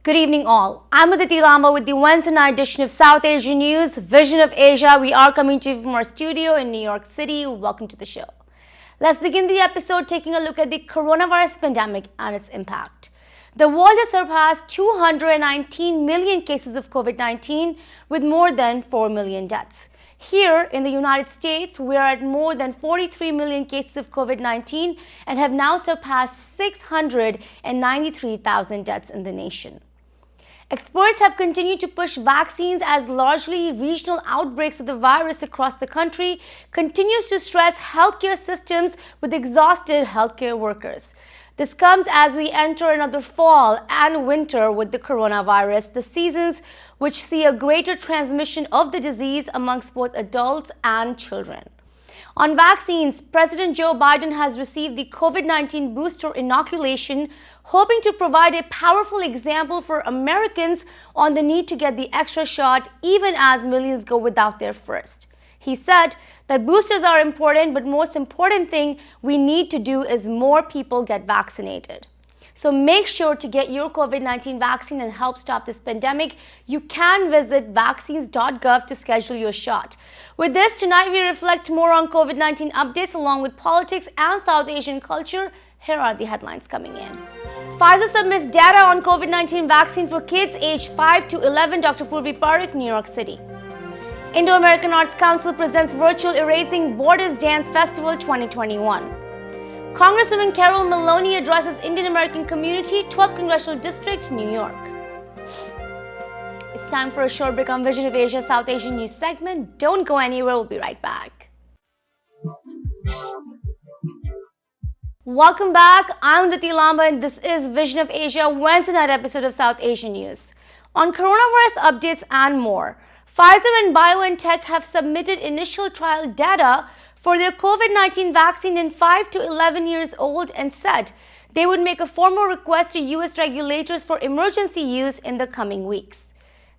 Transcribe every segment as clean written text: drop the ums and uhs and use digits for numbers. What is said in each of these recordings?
Good evening all. I'm Aditi Lamba with the Wednesday night edition of South Asian News, Vision of Asia. We are coming to you from our studio in New York City. Welcome to the show. Let's begin the episode taking a look at the coronavirus pandemic and its impact. The world has surpassed 219 million cases of COVID-19 with more than 4 million deaths. Here in the United States, we are at more than 43 million cases of COVID-19 and have now surpassed 693,000 deaths in the nation. Experts have continued to push vaccines as largely regional outbreaks of the virus across the country continues to stress healthcare systems with exhausted healthcare workers. This comes as we enter another fall and winter with the coronavirus, the seasons which see a greater transmission of the disease amongst both adults and children. On vaccines, President Joe Biden has received the COVID-19 booster inoculation, hoping to provide a powerful example for Americans on the need to get the extra shot even as millions go without their first. He said that boosters are important, but most important thing we need to do is more people get vaccinated. So make sure to get your COVID-19 vaccine and help stop this pandemic. You can visit vaccines.gov to schedule your shot. With this, tonight we reflect more on COVID-19 updates along with politics and South Asian culture. Here are the headlines coming in. Pfizer submits data on COVID-19 vaccine for kids aged 5 to 11, Dr. Purvi, Pairkh, New York City. Indo-American Arts Council presents Virtual Erasing Borders Dance Festival 2021. Congresswoman Carolyn Maloney addresses Indo-American community, 12th Congressional District, New York. It's time for a short break on Vision of Asia South Asian News segment. Don't go anywhere, we'll be right back. Welcome back. I'm Aditi Lamba and this is Vision of Asia, Wednesday night episode of South Asian News. On coronavirus updates and more, Pfizer and BioNTech have submitted initial trial data for their COVID-19 vaccine in 5 to 11 years old and said they would make a formal request to U.S. regulators for emergency use in the coming weeks.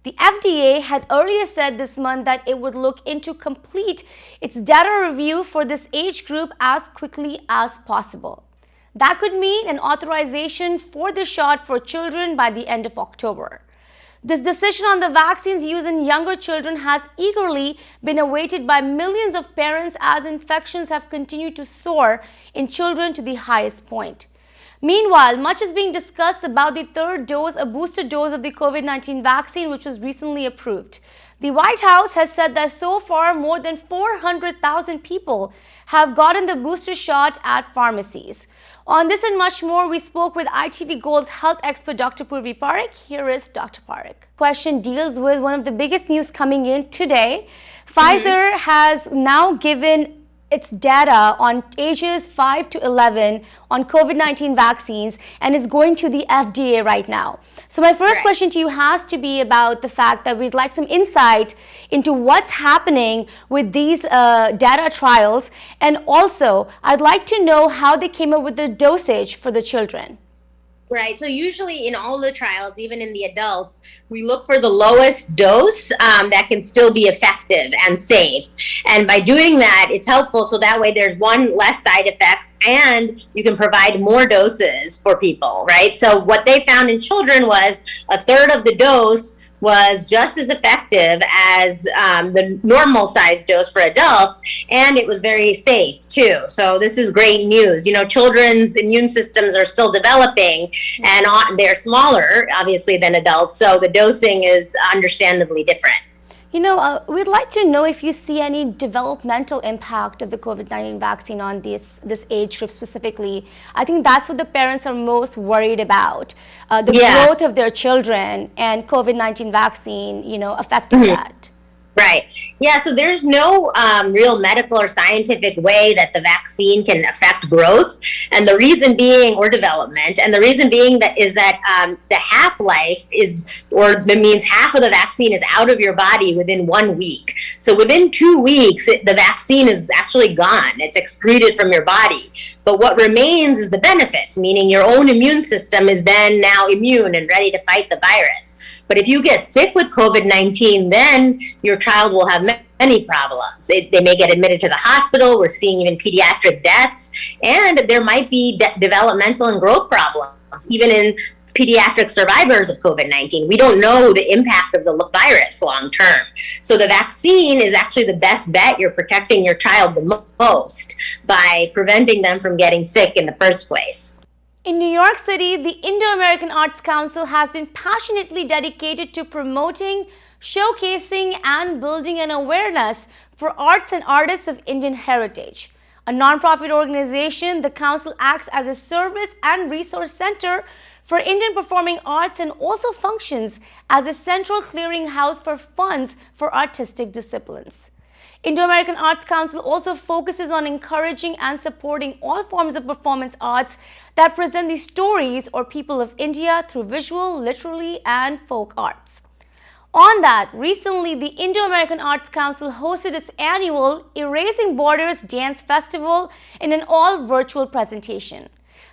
The FDA had earlier said this month that it would look into complete its data review for this age group as quickly as possible. That could mean an authorization for the shot for children by the end of October. This decision on the vaccine's use in younger children has eagerly been awaited by millions of parents as infections have continued to soar in children to the highest point. Meanwhile, much is being discussed about the third dose, a booster dose of the COVID-19 vaccine, which was recently approved. The White House has said that so far more than 400,000 people have gotten the booster shot at pharmacies. On this and much more, we spoke with ITV Gold's health expert, Dr. Purvi Pairkh. Here is Dr. Pairkh. Question deals with one of the biggest news coming in today. Pfizer has now given its data on ages 5 to 11 on COVID-19 vaccines and is going to the FDA right now. So my first question to you has to be about the fact that we'd like some insight into what's happening with these data trials, and also I'd like to know how they came up with the dosage for the children. Right. So usually in all the trials, even in the adults, we look for the lowest dose that can still be effective and safe. And by doing that, it's helpful. So that way there's less side effects and you can provide more doses for people. Right. So what they found in children was a third of the dose was just as effective as the normal size dose for adults, and it was very safe too. So this is great news. You know, children's immune systems are still developing, and they're smaller, obviously, than adults. So the dosing is understandably different. We'd like to know if you see any developmental impact of the COVID-19 vaccine on this age group specifically. I think that's what the parents are most worried about, the growth of their children and COVID-19 vaccine, affecting that. Right. Yeah. So there's no real medical or scientific way that the vaccine can affect growth, and the reason being, or development, and the reason being that is that the half-life that means half of the vaccine is out of your body within 1 week. So within 2 weeks, the vaccine is actually gone. It's excreted from your body. But what remains is the benefits, meaning your own immune system is then now immune and ready to fight the virus. But if you get sick with COVID-19, then your child will have many problems. They may get admitted to the hospital. We're seeing even pediatric deaths, and there might be developmental and growth problems, even in pediatric survivors of COVID-19. We don't know the impact of the virus long term. So the vaccine is actually the best bet. You're protecting your child the most by preventing them from getting sick in the first place. In New York City, the Indo-American Arts Council has been passionately dedicated to promoting, showcasing, and building an awareness for arts and artists of Indian heritage. A non-profit organization, the council acts as a service and resource center for Indian performing arts and also functions as a central clearinghouse for funds for artistic disciplines. Indo-American Arts Council also focuses on encouraging and supporting all forms of performance arts that present the stories or people of India through visual, literary, and folk arts. On that, recently the Indo-American Arts Council hosted its annual Erasing Borders Dance Festival in an all-virtual presentation.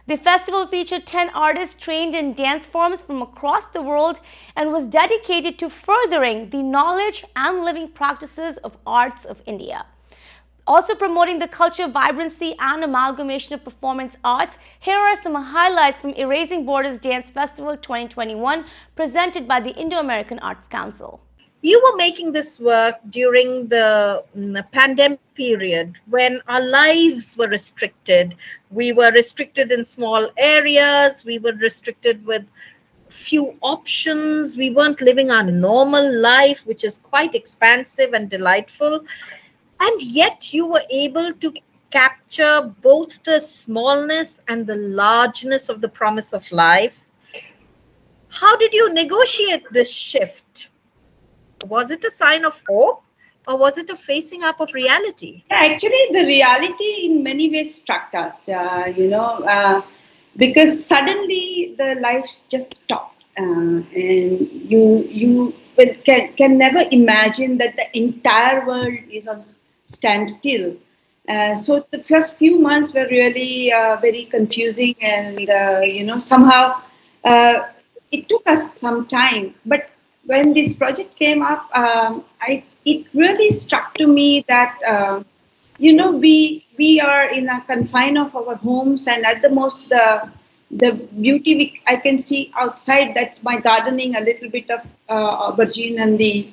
The festival featured 10 artists trained in dance forms from across the world and was dedicated to furthering the knowledge and living practices of arts of India. Also promoting the culture, vibrancy, and amalgamation of performance arts, here are some highlights from Erasing Borders Dance Festival 2021 presented by the Indo-American Arts Council. You were making this work during the pandemic period when our lives were restricted. We were restricted in small areas. We were restricted with few options. We weren't living our normal life, which is quite expansive and delightful. And yet you were able to capture both the smallness and the largeness of the promise of life. How did you negotiate this shift? Was it a sign of hope, or was it a facing up of reality? Actually, the reality in many ways struck us, because suddenly the lives just stopped. And you can never imagine that the entire world is on standstill. So the first few months were really very confusing, and somehow it took us some time. But when this project came up, it really struck to me that we are in a confine of our homes, and at the most the beauty I can see outside. That's my gardening, a little bit of aubergine and the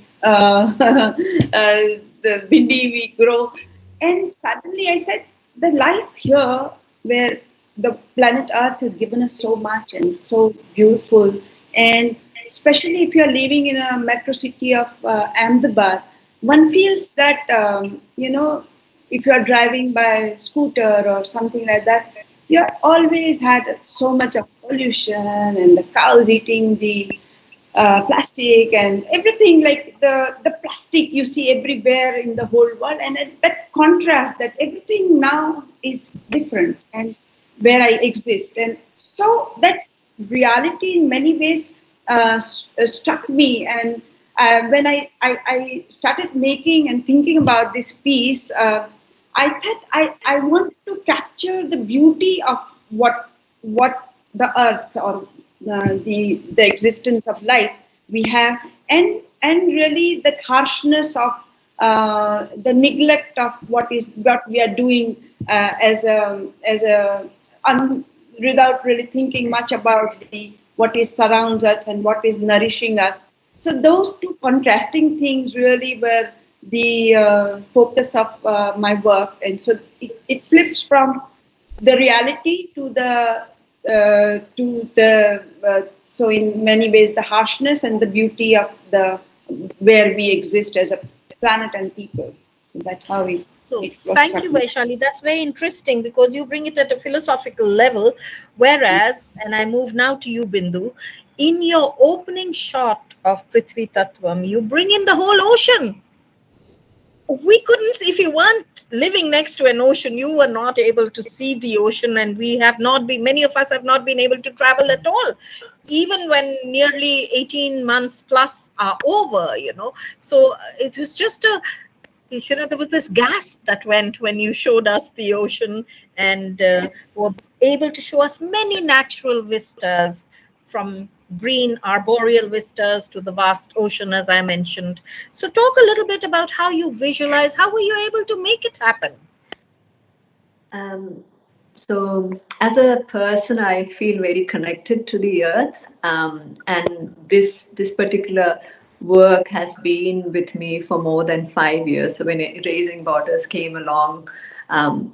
bindi we grow. And suddenly I said, the life here, where the planet Earth has given us so much and so beautiful, and especially if you are living in a metro city of Ahmedabad, one feels that, if you are driving by scooter or something like that, you have always had so much of pollution and the cows eating the plastic and everything, like the plastic you see everywhere in the whole world. And that contrast, that everything now is different and where I exist. And so that reality in many ways struck me. And when I started making and thinking about this piece, I thought I wanted to capture the beauty of what the earth or the existence of life we have, and really that harshness of the neglect of what we are doing without really thinking much about what is surrounds us and what is nourishing us. So those two contrasting things really were the focus of my work, and so it flips from the reality to so in many ways the harshness and the beauty of the where we exist as a planet and people. That's how it was Thank you, Vaishali. That's very interesting because you bring it at a philosophical level. Whereas, and I move now to you, Bindu, in your opening shot of Prithvi Tattvam, you bring in the whole ocean. We couldn't, if you weren't living next to an ocean, you were not able to see the ocean, and we have not been, many of us have not been able to travel at all, even when nearly 18 months plus are over, So it was just there was this gasp that went when you showed us the ocean and were able to show us many natural vistas, from green arboreal vistas to the vast ocean, as I mentioned. So talk a little bit about how you visualize, how were you able to make it happen? So as a person, I feel very connected to the earth, and this particular work has been with me for more than 5 years. So when Erasing Borders came along,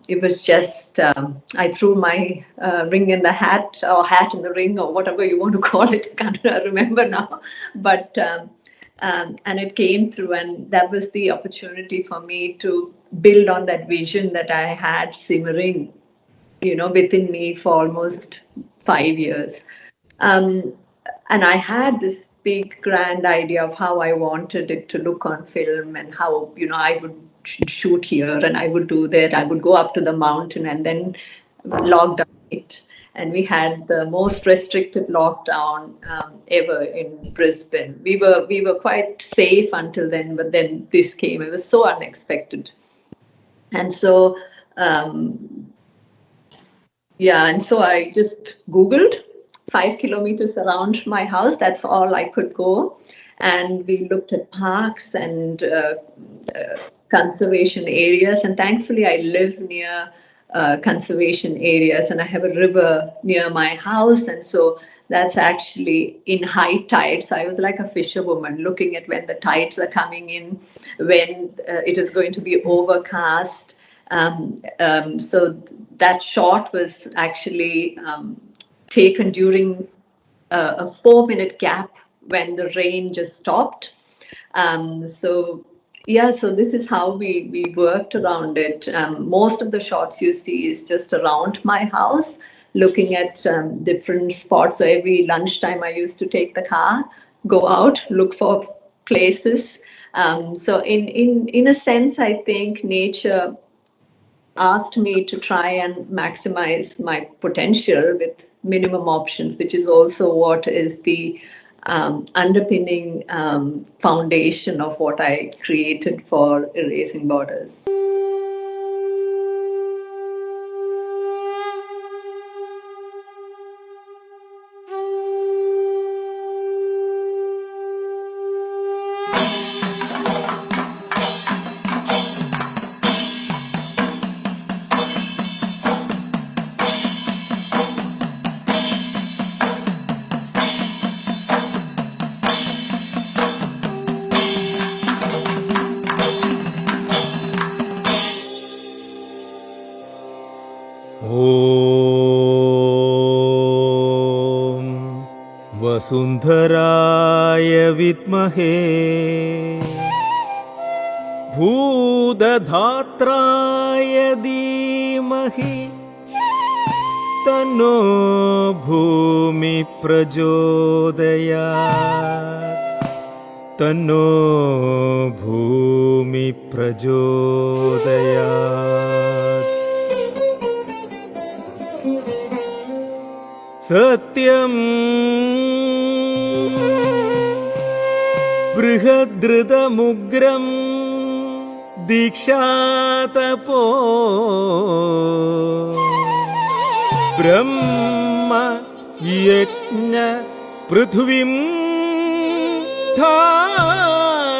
it was just I threw my ring in the hat, or hat in the ring, or whatever you want to call it. I can't remember now, but and it came through, and that was the opportunity for me to build on that vision that I had simmering, within me for almost 5 years. And I had this big grand idea of how I wanted it to look on film, and how, I would shoot here and I would do that. I would go up to the mountain and then lock down it. And we had the most restricted lockdown ever in Brisbane. We were quite safe until then, but then this came. It was so unexpected. And so, and so I just Googled 5 kilometers around my house. That's all I could go. And we looked at parks and conservation areas. And thankfully, I live near conservation areas, and I have a river near my house. And so that's actually in high tide. So I was like a fisherwoman, looking at when the tides are coming in, when it is going to be overcast. So that shot was actually taken during a 4-minute gap when the rain just stopped. So this is how we worked around it. Most of the shots you see is just around my house, looking at different spots. So every lunchtime I used to take the car, go out, look for places. So in a sense, I think nature asked me to try and maximize my potential with minimum options, which is also what is the underpinning foundation of what I created for Erasing Borders. वसुन्धराय विद्महे भूतधात्राय धीमहि तन्नो भूमि प्रचोदयात् तन्नो भूमि प्रचोदयात् सत्यं बृहद्रतमुग्रं दीक्षातपो ब्रह्म यज्ञ पृथ्वीं धारयन्ति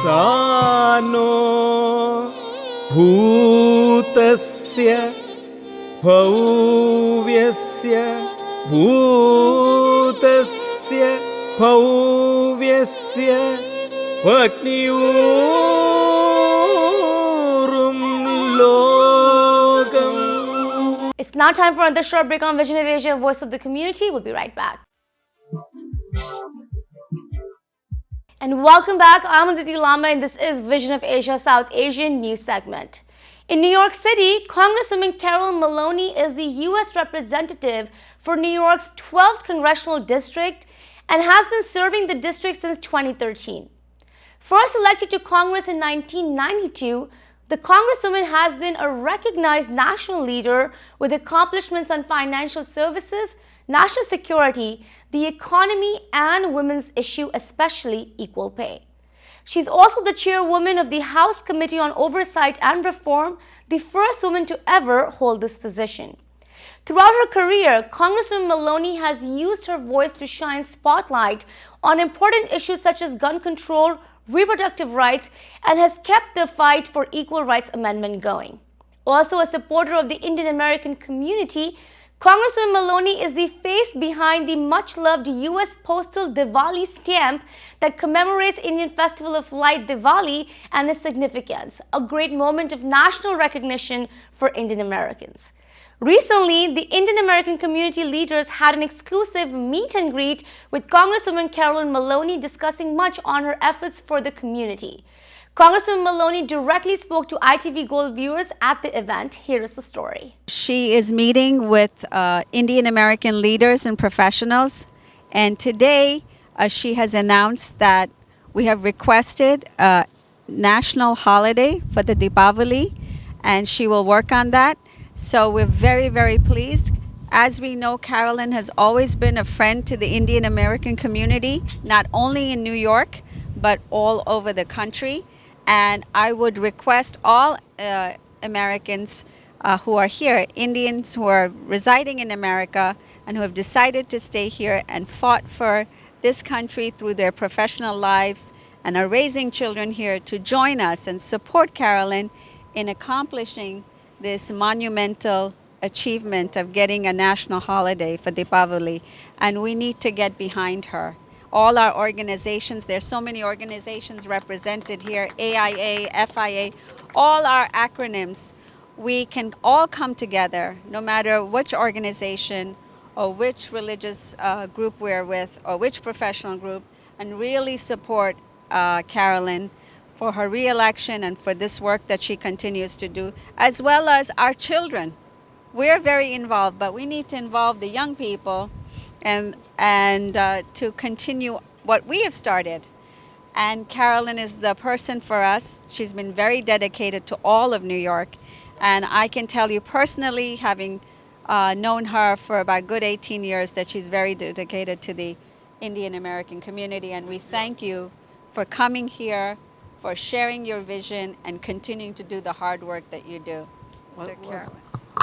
सा नो भूतस्य भव्यस्य भूतस्य भव्यस्य अग्नियूरुं लोकम्. It's now time for another short break on Vision of Asia, Voice of the Community. We'll be right back. And welcome back. I'm Aditi Lamba and this is Vision of Asia South Asian news segment. In New York City, Congresswoman Carolyn Maloney is the U.S. representative for New York's 12th Congressional District and has been serving the district since 2013. First elected to Congress in 1992, the Congresswoman has been a recognized national leader with accomplishments on financial services, national security, the economy, and women's issue, especially equal pay. She's also the chairwoman of the House Committee on Oversight and Reform, the first woman to ever hold this position. Throughout her career, Congresswoman Maloney has used her voice to shine spotlight on important issues such as gun control, reproductive rights, and has kept the fight for Equal Rights Amendment going. Also a supporter of the Indian-American community, Congresswoman Maloney is the face behind the much-loved U.S. Postal Diwali stamp that commemorates Indian Festival of Light Diwali and its significance, a great moment of national recognition for Indian Americans. Recently, the Indian American community leaders had an exclusive meet and greet with Congresswoman Carolyn Maloney discussing much on her efforts for the community. Congresswoman Maloney directly spoke to ITV Gold viewers at the event. Here is the story. She is meeting with Indian American leaders and professionals, and today she has announced that we have requested a national holiday for the Deepavali, and she will work on that. So we're very, very pleased. As we know, Carolyn has always been a friend to the Indian American community, not only in New York, but all over the country. And I would request all Americans who are here, Indians who are residing in America and who have decided to stay here and fought for this country through their professional lives and are raising children here, to join us and support Carolyn in accomplishing this monumental achievement of getting a national holiday for Deepavali. And we need to get behind her. All our organizations, there's so many organizations represented here, AIA, FIA, all our acronyms, we can all come together, no matter which organization or which religious group we're with or which professional group, and really support Carolyn for her re-election and for this work that she continues to do, as well as our children. We're very involved, but we need to involve the young people and to continue what we have started. And Carolyn is the person for us. She's been very dedicated to all of New York. And I can tell you personally, having known her for about good 18 years, that she's very dedicated to the Indian American community. And we thank you for coming here, for sharing your vision and continuing to do the hard work that you do. So, Carolyn.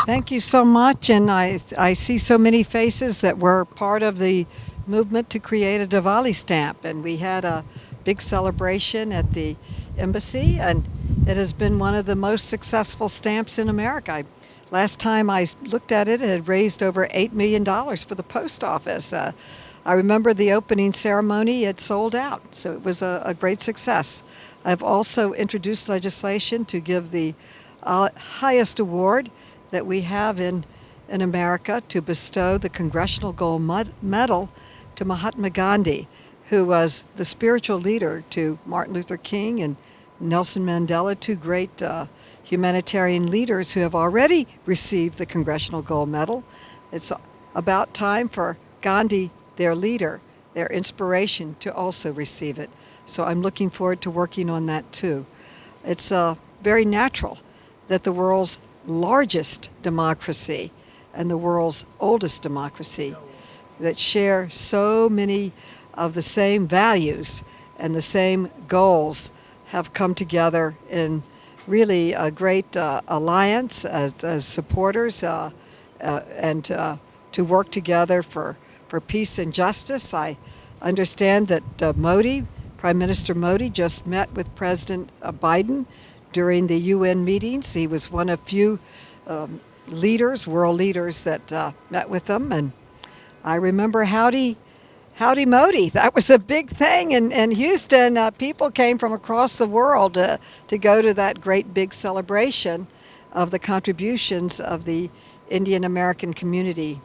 Thank you so much, and I see so many faces that were part of the movement to create a Diwali stamp, and we had a big celebration at the embassy, and it has been one of the most successful stamps in America. Last time I looked at it, it had raised over $8 million for the post office. I remember the opening ceremony, it sold out, so it was a great success. I've also introduced legislation to give the highest award that we have in America, to bestow the Congressional Gold Medal to Mahatma Gandhi, who was the spiritual leader to Martin Luther King and Nelson Mandela, two great humanitarian leaders who have already received the Congressional Gold Medal. It's about time for Gandhi, their leader, their inspiration, to also receive it. So I'm looking forward to working on that too. It's very natural that the world's largest democracy and the world's oldest democracy that share so many of the same values and the same goals have come together in really a great alliance as supporters and to work together for peace and justice. I understand that Modi, Prime Minister Modi, just met with President Biden during the UN meetings. He was one of few leaders, world leaders, that met with them. And I remember Howdy Modi. That was a big thing in Houston. People came from across the world to go to that great big celebration of the contributions of the Indian American community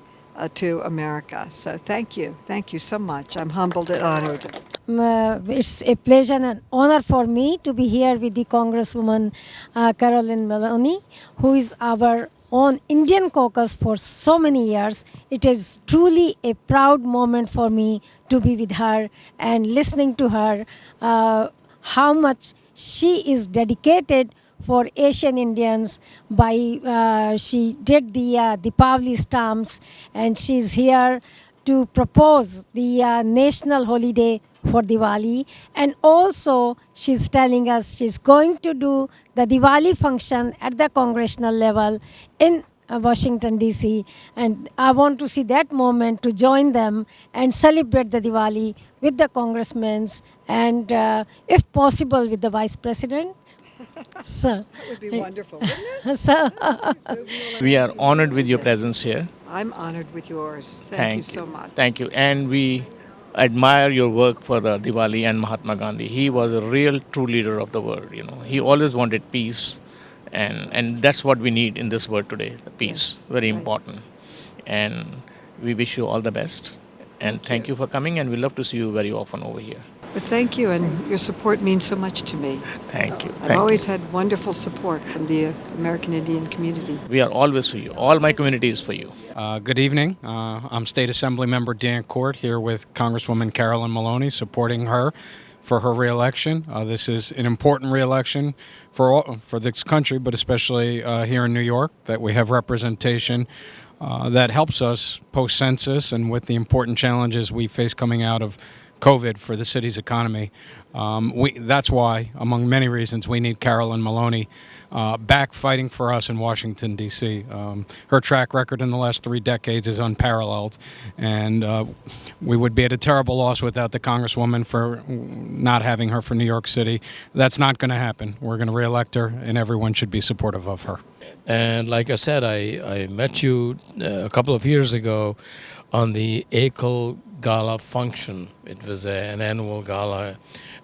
to America. So thank you so much. I'm humbled and honored. It's a pleasure and honor for me to be here with the Congresswoman Carolyn Maloney, who is our own Indian caucus for so many years. It is truly a proud moment for me to be with her and listening to her, how much she is dedicated for Asian Indians. She did the Deepavali stamps, and she's here to propose the national holiday for Diwali, and also she's telling us she's going to do the Diwali function at the congressional level in Washington DC, and I want to see that moment to join them and celebrate the Diwali with the congressmen and if possible with the vice president. So That would be wonderful, wouldn't it? so We are honored with your presence here. I'm honored with yours. Thank you so much. Thank you. And we admire your work for the Diwali and Mahatma Gandhi. He was a real true leader of the world. He always wanted peace, and that's what we need in this world today. The peace, Yes, very right. important. And we wish you all the best. And thank you for coming. And we love to see you very often over here. But thank you, and your support means so much to me. Thank you. I've always had wonderful support from the American Indian community. We are always for you. All my community is for you. Good evening. I'm State Assembly Member Dan Court here with Congresswoman Carolyn Maloney, supporting her for her reelection. This is an important reelection for this country, but especially here in New York, that we have representation that helps us post-census and with the important challenges we face coming out of COVID for the city's economy. That's why, among many reasons, we need Carolyn Maloney back fighting for us in Washington, D.C. Her track record in the last 3 decades is unparalleled, and we would be at a terrible loss without the Congresswoman for not having her for New York City. That's not going to happen. We're going to reelect her, and everyone should be supportive of her. And like I said, I met you a couple of years ago on the ACL Gala function. It was an annual gala,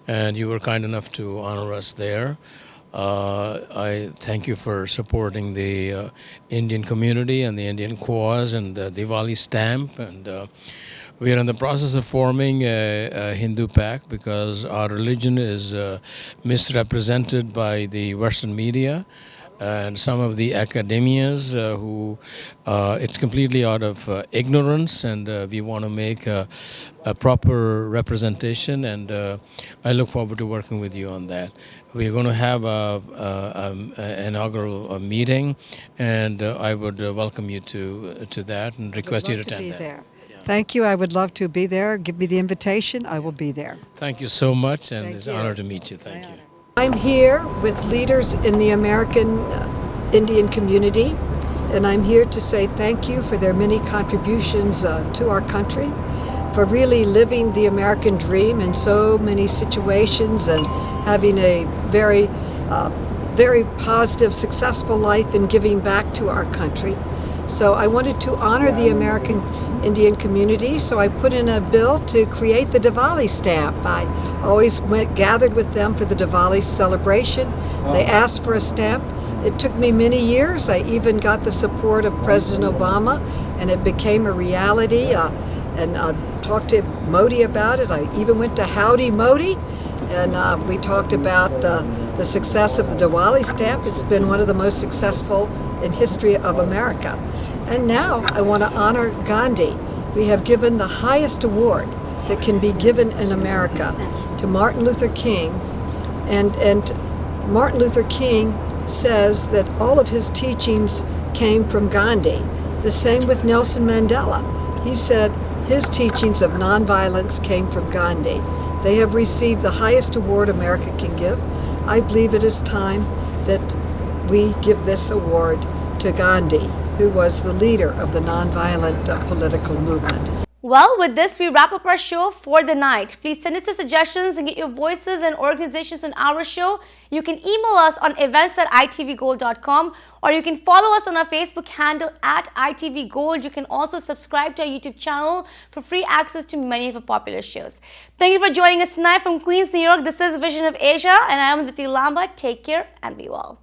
and you were kind enough to honor us there. I thank you for supporting the Indian community and the Indian cause and the Diwali stamp. And we are in the process of forming a Hindu pact because our religion is misrepresented by the Western media and some of the academias who it's completely out of ignorance, and we want to make a proper representation, and I look forward to working with you on that. We're going to have an inaugural meeting, and I would welcome you to that and request you to attend that. There. Thank you. I would love to be there. Give me the invitation. I will be there. Thank you so much, and Thank it's you. an honor to meet you. Thank you. I'm here with leaders in the American Indian community, and I'm here to say thank you for their many contributions to our country, for really living the American dream in so many situations and having a very positive, successful life in giving back to our country. So I wanted to honor the American Indian community, so I put in a bill to create the Diwali stamp. I always gathered with them for the Diwali celebration. They asked for a stamp. It took me many years. I even got the support of President Obama, and it became a reality. And I talked to Modi about it. I even went to Howdy Modi, and we talked about the success of the Diwali stamp. It's been one of the most successful in history of America. And now I want to honor Gandhi. We have given the highest award that can be given in America to Martin Luther King. And Martin Luther King says that all of his teachings came from Gandhi. The same with Nelson Mandela. He said his teachings of nonviolence came from Gandhi. They have received the highest award America can give. I believe it is time that we give this award to Gandhi, who was the leader of the nonviolent political movement. Well, with this, we wrap up our show for the night. Please send us your suggestions and get your voices and organizations on our show. You can email us on events@itvgold.com, or you can follow us on our Facebook handle @itvgold. You can also subscribe to our YouTube channel for free access to many of our popular shows. Thank you for joining us tonight from Queens, New York. This is Vision of Asia, and I am Aditi Lamba. Take care and be well.